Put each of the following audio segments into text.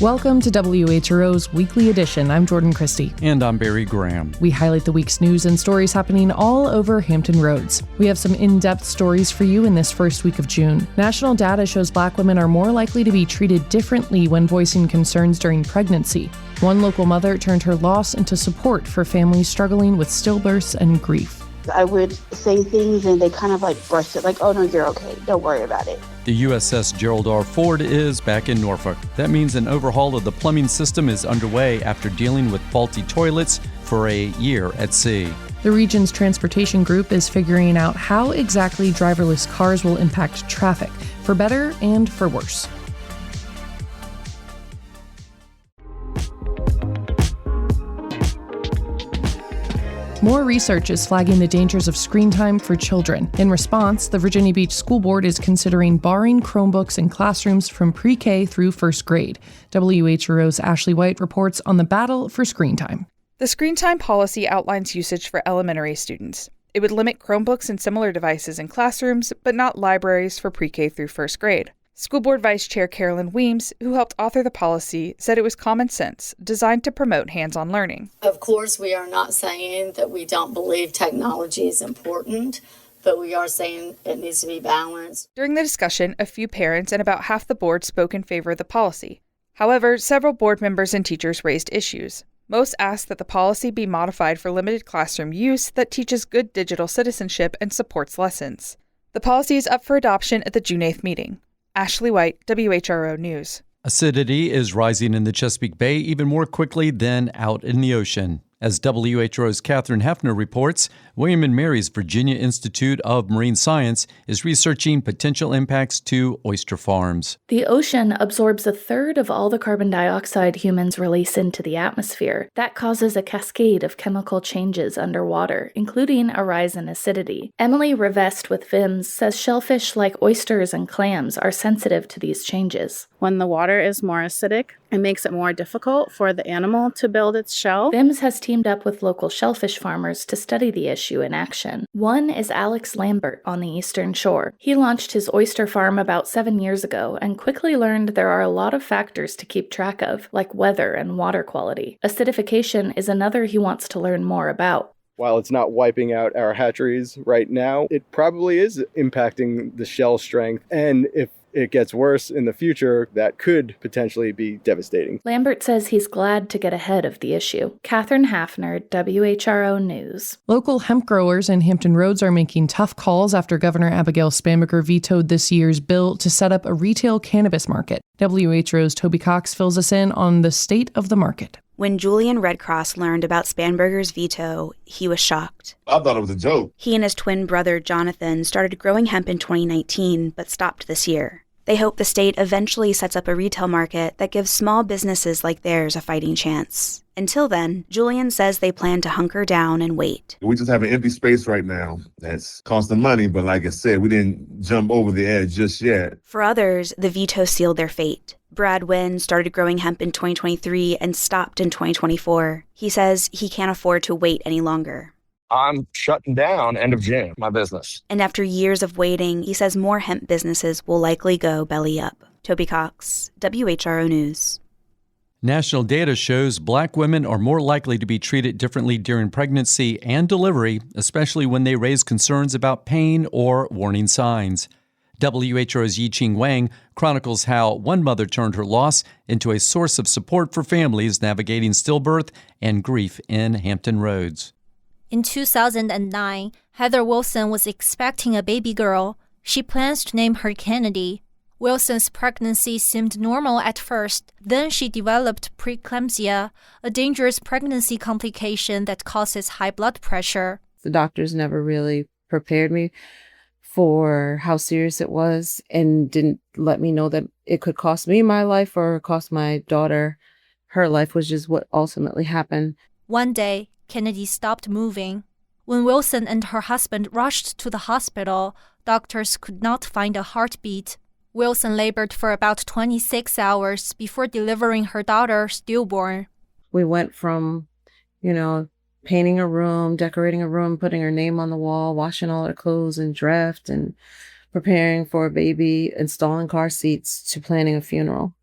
Welcome to WHRO's Weekly Edition. I'm Jordan Christie. And I'm Barry Graham. We highlight the week's news and stories happening all over Hampton Roads. We have some in-depth stories for you in this first week of June. National data shows Black women are more likely to be treated differently when voicing concerns during pregnancy. One local mother turned her loss into support for families struggling with stillbirths and grief. I would say things and they kind of brushed it oh no, you're okay. Don't worry about it. The USS Gerald R Ford is back in Norfolk. That means an overhaul of the plumbing system is underway after dealing with faulty toilets for a year at sea. The region's transportation group is figuring out how exactly driverless cars will impact traffic, for better and for worse. More research is flagging the dangers of screen time for children. In response, the Virginia Beach School Board is considering barring Chromebooks in classrooms from pre-K through first grade. WHRO's Ashley White reports on the battle for screen time. The screen time policy outlines usage for elementary students. It would limit Chromebooks and similar devices in classrooms, but not libraries for pre-K through first grade. School Board Vice Chair Carolyn Weems, who helped author the policy, said it was common sense, designed to promote hands-on learning. Of course, we are not saying that we don't believe technology is important, but we are saying it needs to be balanced. During the discussion, a few parents and about half the board spoke in favor of the policy. However, several board members and teachers raised issues. Most asked that the policy be modified for limited classroom use that teaches good digital citizenship and supports lessons. The policy is up for adoption at the June 8th meeting. Ashley White, WHRO News. Acidity is rising in the Chesapeake Bay even more quickly than out in the ocean. As WHRO's Catherine Hefner reports, William & Mary's Virginia Institute of Marine Science is researching potential impacts to oyster farms. The ocean absorbs a third of all the carbon dioxide humans release into the atmosphere. That causes a cascade of chemical changes underwater, including a rise in acidity. Emily Revest with VIMS says shellfish like oysters and clams are sensitive to these changes. When the water is more acidic, it makes it more difficult for the animal to build its shell. VIMS has teamed up with local shellfish farmers to study the issue in action. One is Alex Lambert on the Eastern Shore. He launched his oyster farm about 7 years ago and quickly learned there are a lot of factors to keep track of, like weather and water quality. Acidification is another he wants to learn more about. While it's not wiping out our hatcheries right now, it probably is impacting the shell strength. And if it gets worse in the future, that could potentially be devastating. Lambert says he's glad to get ahead of the issue. Catherine Hafner, WHRO News. Local hemp growers in Hampton Roads are making tough calls after Governor Abigail Spanberger vetoed this year's bill to set up a retail cannabis market. WHRO's Toby Cox fills us in on the state of the market. When Julian Red Cross learned about Spanberger's veto, he was shocked. I thought it was a joke. He and his twin brother, Jonathan, started growing hemp in 2019, but stopped this year. They hope the state eventually sets up a retail market that gives small businesses like theirs a fighting chance. Until then, Julian says they plan to hunker down and wait. We just have an empty space right now that's costing money, but like I said, we didn't jump over the edge just yet. For others, the veto sealed their fate. Brad Wynn started growing hemp in 2023 and stopped in 2024. He says he can't afford to wait any longer. I'm shutting down end of June, my business. And after years of waiting, he says more hemp businesses will likely go belly up. Toby Cox, WHRO News. National data shows Black women are more likely to be treated differently during pregnancy and delivery, especially when they raise concerns about pain or warning signs. WHRO's Yi-Ching Wang chronicles how one mother turned her loss into a source of support for families navigating stillbirth and grief in Hampton Roads. In 2009, Heather Wilson was expecting a baby girl. She plans to name her Kennedy. Wilson's pregnancy seemed normal at first. Then she developed preeclampsia, a dangerous pregnancy complication that causes high blood pressure. The doctors never really prepared me for how serious it was and didn't let me know that it could cost me my life or cost my daughter her life, which is what ultimately happened. One day, Kennedy stopped moving. When Wilson and her husband rushed to the hospital, doctors could not find a heartbeat. Wilson labored for about 26 hours before delivering her daughter stillborn. We went from, painting a room, decorating a room, putting her name on the wall, washing all her clothes and draft, and preparing for a baby, installing car seats, to planning a funeral.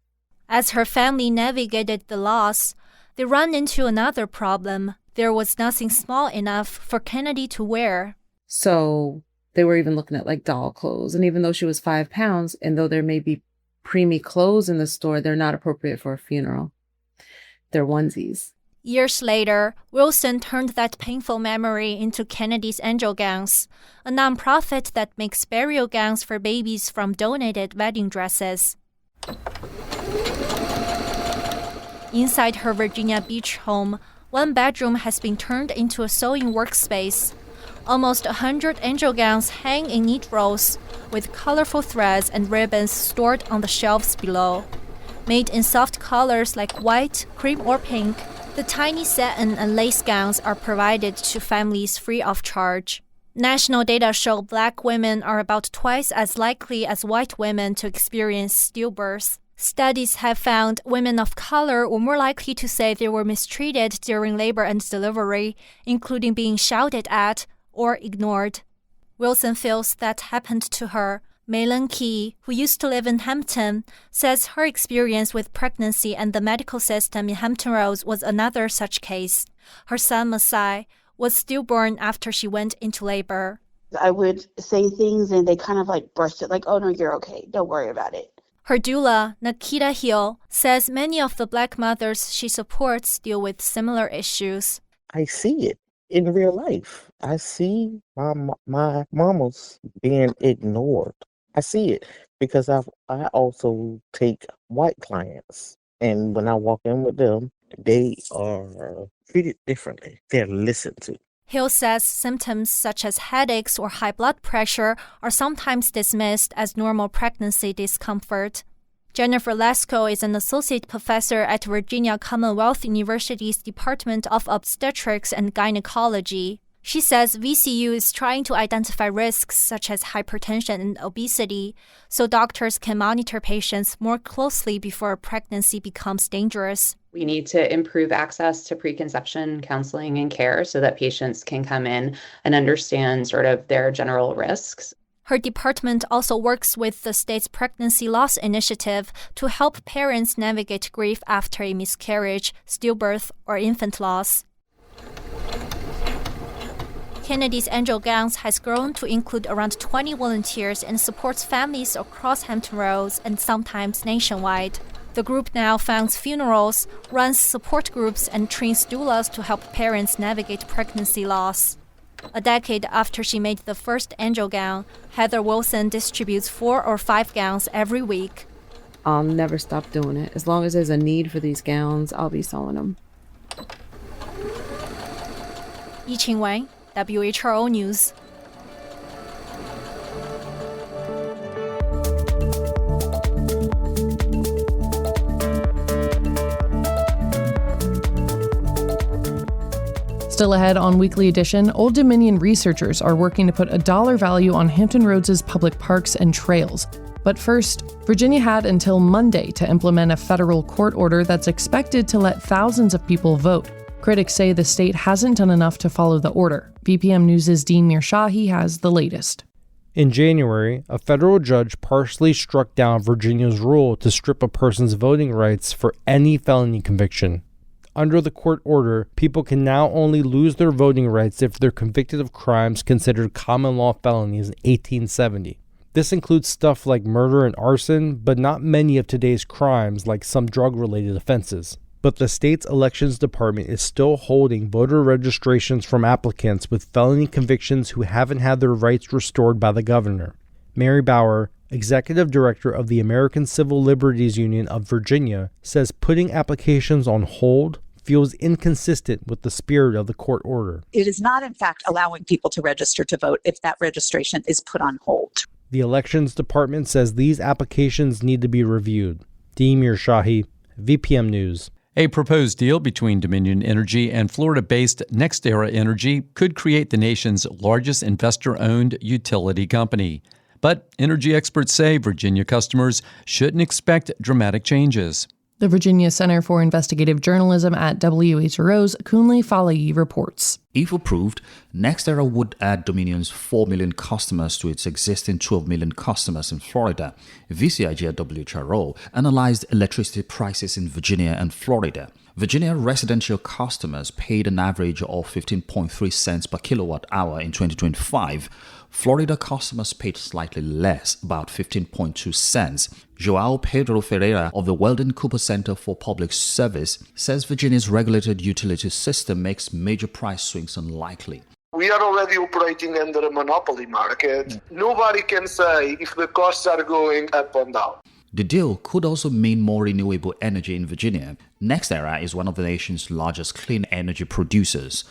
As her family navigated the loss, they ran into another problem. There was nothing small enough for Kennedy to wear. So they were even looking at like doll clothes. And even though she was 5 pounds, and though there may be preemie clothes in the store, they're not appropriate for a funeral. They're onesies. Years later, Wilson turned that painful memory into Kennedy's Angel Gowns, a nonprofit that makes burial gowns for babies from donated wedding dresses. Inside her Virginia Beach home, one bedroom has been turned into a sewing workspace. Almost 100 angel gowns hang in neat rows, with colorful threads and ribbons stored on the shelves below. Made in soft colors like white, cream, or pink, the tiny satin and lace gowns are provided to families free of charge. National data show Black women are about twice as likely as white women to experience stillbirth. Studies have found women of color were more likely to say they were mistreated during labor and delivery, including being shouted at or ignored. Wilson feels that happened to her. Malin Key, who used to live in Hampton, says her experience with pregnancy and the medical system in Hampton Roads was another such case. Her son, Masai, was stillborn after she went into labor. I would say things and they kind of like burst it, like, oh no, you're okay. Don't worry about it. Her doula, Nikita Hill, says many of the Black mothers she supports deal with similar issues. I see it in real life. I see my mamas being ignored. I see it because I also take white clients, and when I walk in with them, they are treated differently. They're listened to. Hill says symptoms such as headaches or high blood pressure are sometimes dismissed as normal pregnancy discomfort. Jennifer Lesko is an associate professor at Virginia Commonwealth University's Department of Obstetrics and Gynecology. She says VCU is trying to identify risks such as hypertension and obesity, so doctors can monitor patients more closely before a pregnancy becomes dangerous. We need to improve access to preconception counseling and care so that patients can come in and understand sort of their general risks. Her department also works with the state's pregnancy loss initiative to help parents navigate grief after a miscarriage, stillbirth, or infant loss. Kennedy's Angel Gowns has grown to include around 20 volunteers and supports families across Hampton Roads and sometimes nationwide. The group now funds funerals, runs support groups, and trains doulas to help parents navigate pregnancy loss. A decade after she made the first angel gown, Heather Wilson distributes 4 or 5 gowns every week. I'll never stop doing it. As long as there's a need for these gowns, I'll be sewing them. Yiqing Wang, WHRO News. Still ahead on Weekly Edition, Old Dominion researchers are working to put a dollar value on Hampton Roads' public parks and trails. But first, Virginia had until Monday to implement a federal court order that's expected to let thousands of people vote. Critics say the state hasn't done enough to follow the order. VPM News' Dean Mirshahi has the latest. In January, a federal judge partially struck down Virginia's rule to strip a person's voting rights for any felony conviction. Under the court order, people can now only lose their voting rights if they're convicted of crimes considered common law felonies in 1870. This includes stuff like murder and arson, but not many of today's crimes like some drug-related offenses. But the state's elections department is still holding voter registrations from applicants with felony convictions who haven't had their rights restored by the governor. Mary Bauer, executive director of the American Civil Liberties Union of Virginia, says putting applications on hold feels inconsistent with the spirit of the court order. It is not, in fact, allowing people to register to vote if that registration is put on hold. The elections department says these applications need to be reviewed. Dean Mirshahi, VPM News. A proposed deal between Dominion Energy and Florida-based NextEra Energy could create the nation's largest investor-owned utility company. But energy experts say Virginia customers shouldn't expect dramatic changes. The Virginia Center for Investigative Journalism at WHRO's Kunle Falayi reports. If approved, NextEra would add Dominion's 4 million customers to its existing 12 million customers in Florida. VCIG at WHRO analyzed electricity prices in Virginia and Florida. Virginia residential customers paid an average of 15.3 cents per kilowatt hour in 2025. Florida customers paid slightly less, about 15.2 cents. Joao Pedro Ferreira of the Weldon Cooper Center for Public Service says Virginia's regulated utility system makes major price swings unlikely. We are already operating under a monopoly market. Nobody can say if the costs are going up or down. The deal could also mean more renewable energy in Virginia. NextEra is one of the nation's largest clean energy producers.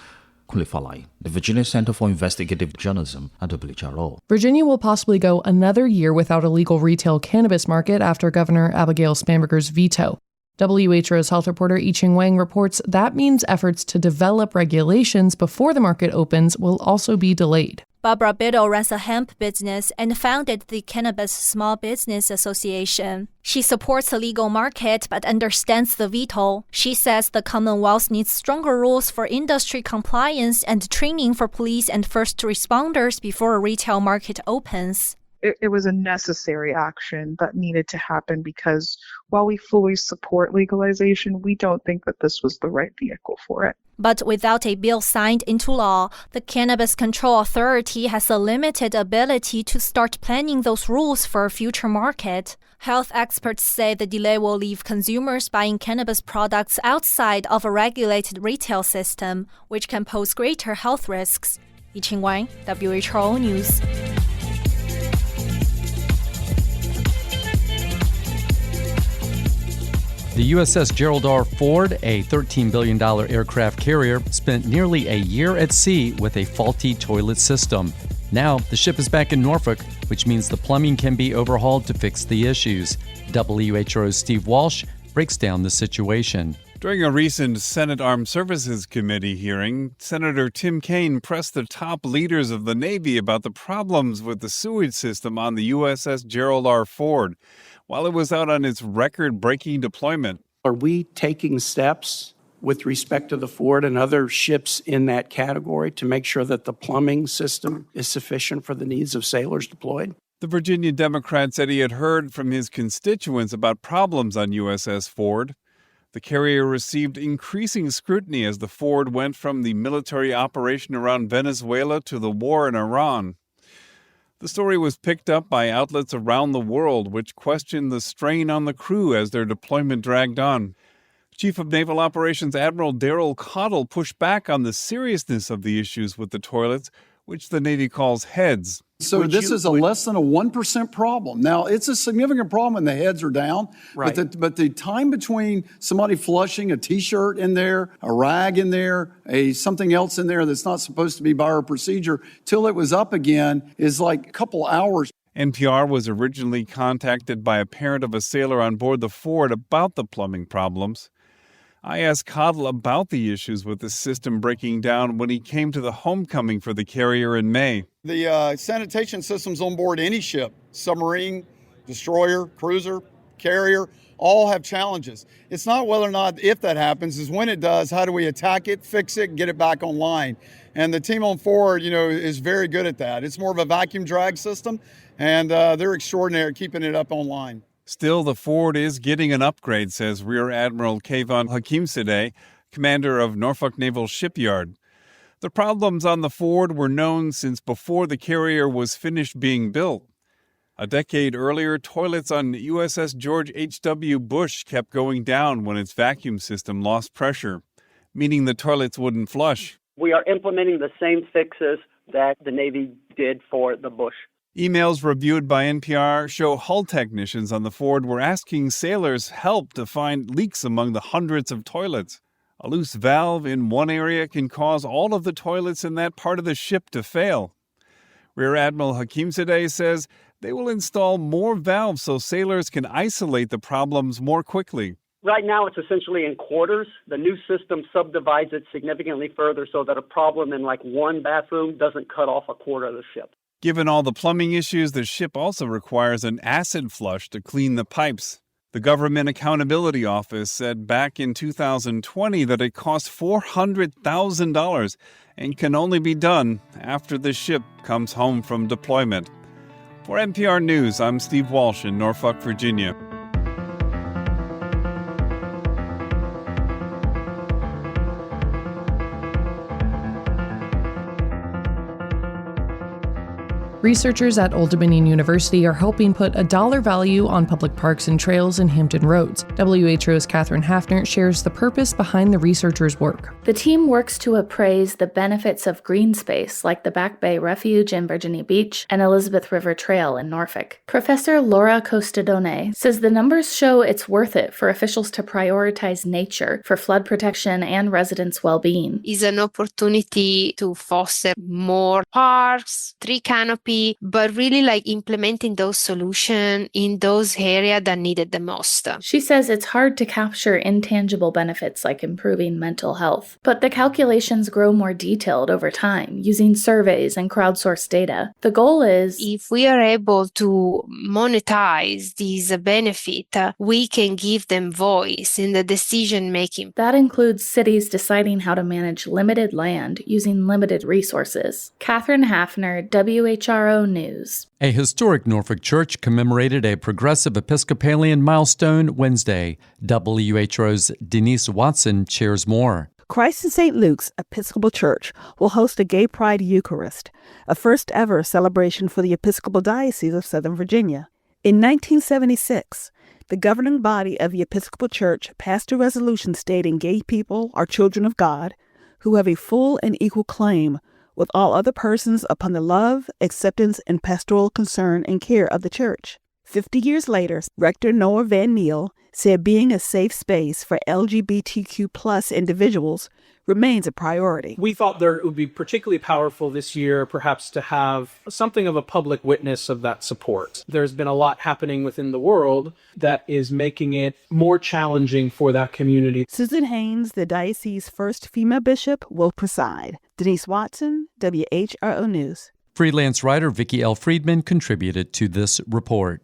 Kunle Falai, the Virginia Center for Investigative Journalism at WHRO. Virginia will possibly go another year without a legal retail cannabis market after Governor Abigail Spanberger's veto. WHRO's health reporter Yi-Ching Wang reports that means efforts to develop regulations before the market opens will also be delayed. Barbara Biddle runs a hemp business and founded the Cannabis Small Business Association. She supports a legal market but understands the veto. She says the Commonwealth needs stronger rules for industry compliance and training for police and first responders before a retail market opens. It was a necessary action that needed to happen because while we fully support legalization, we don't think that this was the right vehicle for it. But without a bill signed into law, the Cannabis Control Authority has a limited ability to start planning those rules for a future market. Health experts say the delay will leave consumers buying cannabis products outside of a regulated retail system, which can pose greater health risks. Yi-Ching Wang, WHRO News. The USS Gerald R. Ford, a $13 billion aircraft carrier, spent nearly a year at sea with a faulty toilet system. Now, the ship is back in Norfolk, which means the plumbing can be overhauled to fix the issues. WHRO's Steve Walsh breaks down the situation. During a recent Senate Armed Services Committee hearing, Senator Tim Kaine pressed the top leaders of the Navy about the problems with the sewage system on the USS Gerald R. Ford while it was out on its record-breaking deployment. Are we taking steps with respect to the Ford and other ships in that category to make sure that the plumbing system is sufficient for the needs of sailors deployed? The Virginia Democrat said he had heard from his constituents about problems on USS Ford. The carrier received increasing scrutiny as the Ford went from the military operation around Venezuela to the war in Iran. The story was picked up by outlets around the world, which questioned the strain on the crew as their deployment dragged on. Chief of Naval Operations Admiral Daryl Cottle pushed back on the seriousness of the issues with the toilets, which the Navy calls heads. So this is a less than a 1% problem. Now, it's a significant problem when the heads are down, right. but the time between somebody flushing a T-shirt in there, a rag in there, something else in there that's not supposed to be by our procedure, till it was up again is like a couple hours. NPR was originally contacted by a parent of a sailor on board the Ford about the plumbing problems. I asked Cottle about the issues with the system breaking down when he came to the homecoming for the carrier in May. The sanitation systems on board any ship, submarine, destroyer, cruiser, carrier, all have challenges. It's not whether or not if that happens, is when it does, how do we attack it, fix it, get it back online? And the team on Ford, is very good at that. It's more of a vacuum drag system, and they're extraordinary at keeping it up online. Still, the Ford is getting an upgrade, says Rear Admiral Kayvon Hakimzadeh, commander of Norfolk Naval Shipyard. The problems on the Ford were known since before the carrier was finished being built. A decade earlier, toilets on USS George H.W. Bush kept going down when its vacuum system lost pressure, meaning the toilets wouldn't flush. We are implementing the same fixes that the Navy did for the Bush. Emails reviewed by NPR show hull technicians on the Ford were asking sailors help to find leaks among the hundreds of toilets. A loose valve in one area can cause all of the toilets in that part of the ship to fail. Rear Admiral Hakimzadeh says they will install more valves so sailors can isolate the problems more quickly. Right now, it's essentially in quarters. The new system subdivides it significantly further so that a problem in one bathroom doesn't cut off a quarter of the ship. Given all the plumbing issues, the ship also requires an acid flush to clean the pipes. The Government Accountability Office said back in 2020 that it cost $400,000 and can only be done after the ship comes home from deployment. For NPR News, I'm Steve Walsh in Norfolk, Virginia. Researchers at Old Dominion University are helping put a dollar value on public parks and trails in Hampton Roads. WHO's Catherine Hafner shares the purpose behind the researchers' work. The team works to appraise the benefits of green space like the Back Bay Refuge in Virginia Beach and Elizabeth River Trail in Norfolk. Professor Laura Costadone says the numbers show it's worth it for officials to prioritize nature for flood protection and residents' well-being. Is an opportunity to foster more parks, tree canopy, but really like implementing those solutions in those areas that need it the most. She says it's hard to capture intangible benefits like improving mental health, but the calculations grow more detailed over time using surveys and crowdsourced data. The goal is, if we are able to monetize these benefits, we can give them voice in the decision making. That includes cities deciding how to manage limited land using limited resources. Catherine Hafner, WHRO News. A historic Norfolk church commemorated a progressive Episcopalian milestone Wednesday. WHO's Denise Watson shares more. Christ in St. Luke's Episcopal Church will host a Gay Pride Eucharist, a first-ever celebration for the Episcopal Diocese of Southern Virginia. In 1976, the governing body of the Episcopal Church passed a resolution stating gay people are children of God who have a full and equal claim with all other persons upon the love, acceptance, and pastoral concern and care of the church. 50 years later, Rector Noah Van Neal said being a safe space for LGBTQ+ individuals remains a priority. We thought that it would be particularly powerful this year, perhaps, to have something of a public witness of that support. There's been a lot happening within the world that is making it more challenging for that community. Susan Haynes, the diocese's first female bishop, will preside. Denise Watson, WHRO News. Freelance writer Vicki L. Friedman contributed to this report.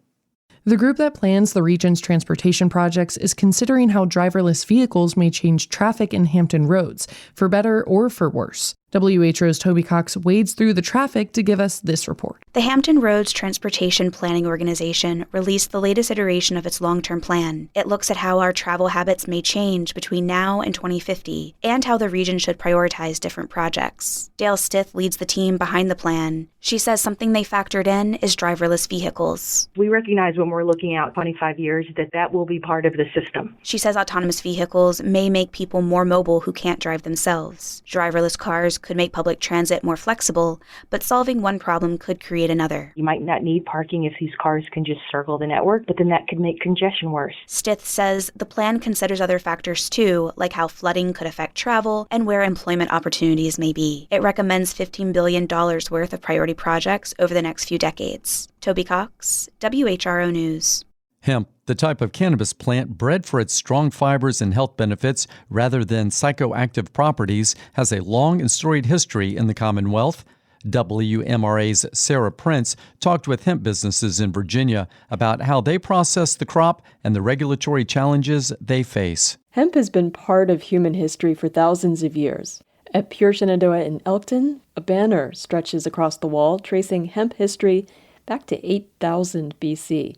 The group that plans the region's transportation projects is considering how driverless vehicles may change traffic in Hampton Roads, for better or for worse. WHO's Toby Cox wades through the traffic to give us this report. The Hampton Roads Transportation Planning Organization released the latest iteration of its long-term plan. It looks at how our travel habits may change between now and 2050, and how the region should prioritize different projects. Dale Stith leads the team behind the plan. She says something they factored in is driverless vehicles. We recognize when we're looking out 25 years that will be part of the system. She says autonomous vehicles may make people more mobile who can't drive themselves. Driverless cars could make public transit more flexible, but solving one problem could create another. You might not need parking if these cars can just circle the network, but then that could make congestion worse. Stith says the plan considers other factors too, like how flooding could affect travel and where employment opportunities may be. It recommends $15 billion worth of priority projects over the next few decades. Toby Cox, WHRO News. Hemp, the type of cannabis plant bred for its strong fibers and health benefits rather than psychoactive properties, has a long and storied history in the Commonwealth. WMRA's Sarah Prince talked with hemp businesses in Virginia about how they process the crop and the regulatory challenges they face. Hemp has been part of human history for thousands of years. At Pure Shenandoah in Elkton, a banner stretches across the wall tracing hemp history back to 8000 BC.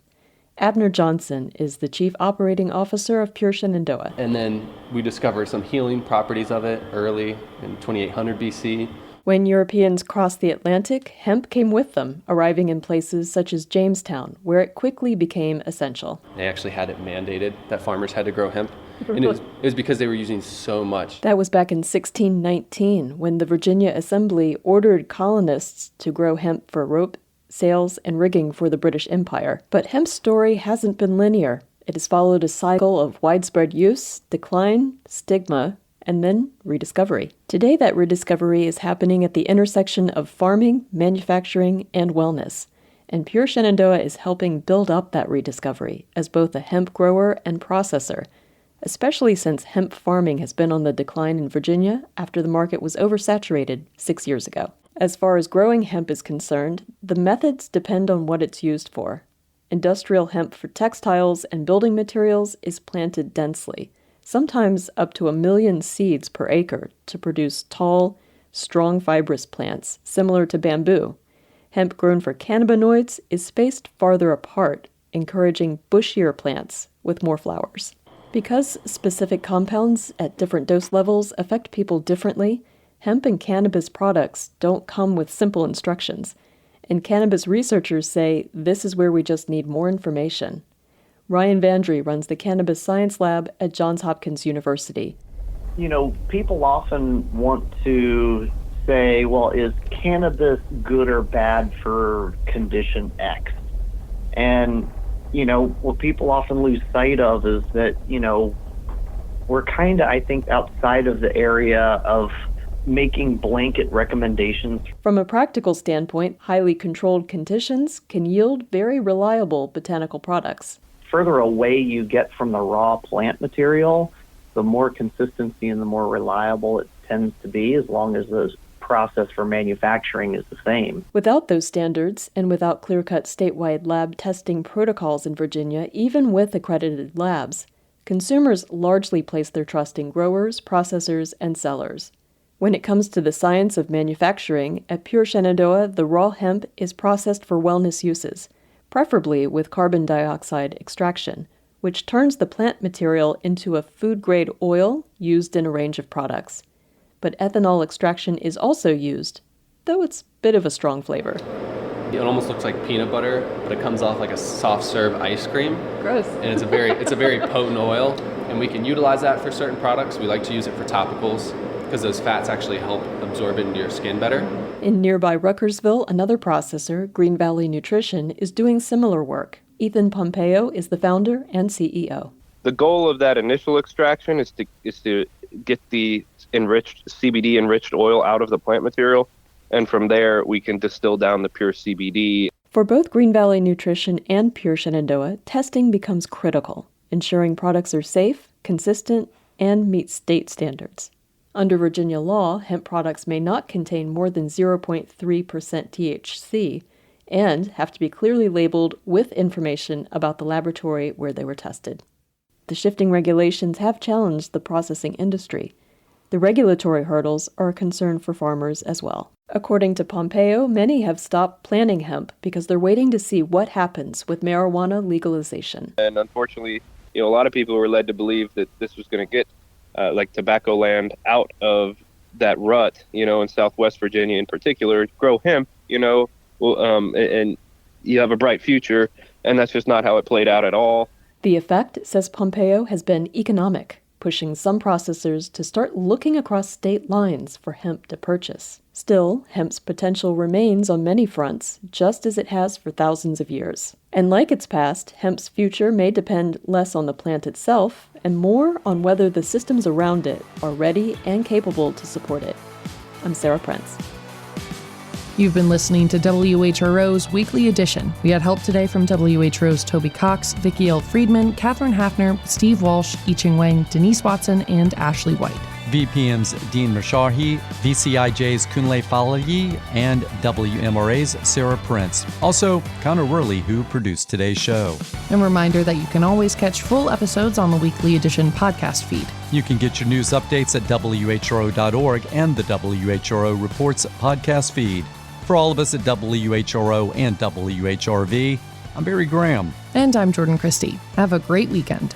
Abner Johnson is the Chief Operating Officer of Pure Shenandoah. And then we discovered some healing properties of it early in 2800 BC. When Europeans crossed the Atlantic, hemp came with them, arriving in places such as Jamestown, where it quickly became essential. They actually had it mandated that farmers had to grow hemp. And it was because they were using so much. That was back in 1619, when the Virginia Assembly ordered colonists to grow hemp for rope, sails, and rigging for the British Empire. But hemp's story hasn't been linear. It has followed a cycle of widespread use, decline, stigma, and then rediscovery. Today, that rediscovery is happening at the intersection of farming, manufacturing, and wellness. And Pure Shenandoah is helping build up that rediscovery as both a hemp grower and processor, especially since hemp farming has been on the decline in Virginia after the market was oversaturated 6 years ago. As far as growing hemp is concerned, the methods depend on what it's used for. Industrial hemp for textiles and building materials is planted densely, sometimes up to 1 million seeds per acre, to produce tall, strong fibrous plants similar to bamboo. Hemp grown for cannabinoids is spaced farther apart, encouraging bushier plants with more flowers. Because specific compounds at different dose levels affect people differently, hemp and cannabis products don't come with simple instructions, and cannabis researchers say this is where we just need more information. Ryan Vandry runs the Cannabis Science Lab at Johns Hopkins University. You know, people often want to say, well, is cannabis good or bad for condition X? And, you know, what people often lose sight of is that, you know, we're kind of, I think, outside of the area of making blanket recommendations. From a practical standpoint, highly controlled conditions can yield very reliable botanical products. Further away you get from the raw plant material, the more consistency and the more reliable it tends to be, as long as the process for manufacturing is the same. Without those standards, and without clear-cut statewide lab testing protocols in Virginia, even with accredited labs, consumers largely place their trust in growers, processors, and sellers. When it comes to the science of manufacturing, at Pure Shenandoah, the raw hemp is processed for wellness uses, preferably with carbon dioxide extraction, which turns the plant material into a food-grade oil used in a range of products. But ethanol extraction is also used, though it's a bit of a strong flavor. It almost looks like peanut butter, but it comes off like a soft serve ice cream. Gross. And it's a very potent oil, and we can utilize that for certain products. We like to use it for topicals because those fats actually help absorb it into your skin better. In nearby Ruckersville, another processor, Green Valley Nutrition, is doing similar work. Ethan Pompeo is the founder and CEO. The goal of that initial extraction is to get the enriched CBD enriched oil out of the plant material, and from there we can distill down the pure CBD. For both Green Valley Nutrition and Pure Shenandoah, testing becomes critical, ensuring products are safe, consistent, and meet state standards. Under Virginia law, hemp products may not contain more than 0.3% THC and have to be clearly labeled with information about the laboratory where they were tested. The shifting regulations have challenged the processing industry. The regulatory hurdles are a concern for farmers as well. According to Pompeo, many have stopped planting hemp because they're waiting to see what happens with marijuana legalization. And unfortunately, a lot of people were led to believe that this was going to get like tobacco land out of that rut, in Southwest Virginia in particular, grow hemp, and you have a bright future. And that's just not how it played out at all. The effect, says Pompeo, has been economic, pushing some processors to start looking across state lines for hemp to purchase. Still, hemp's potential remains on many fronts, just as it has for thousands of years. And like its past, hemp's future may depend less on the plant itself and more on whether the systems around it are ready and capable to support it. I'm Sarah Prince. You've been listening to WHRO's Weekly Edition. We had help today from WHRO's Toby Cox, Vicki L. Friedman, Catherine Hafner, Steve Walsh, Yi-Ching Wang, Denise Watson, and Ashley White. VPM's Dean Mashahi, VCIJ's Kunle Falayi, and WMRA's Sarah Prince. Also, Connor Worley, who produced today's show. And a reminder that you can always catch full episodes on the Weekly Edition podcast feed. You can get your news updates at WHRO.org and the WHRO Reports podcast feed. For all of us at WHRO and WHRV, I'm Barry Graham. And I'm Jordan Christie. Have a great weekend.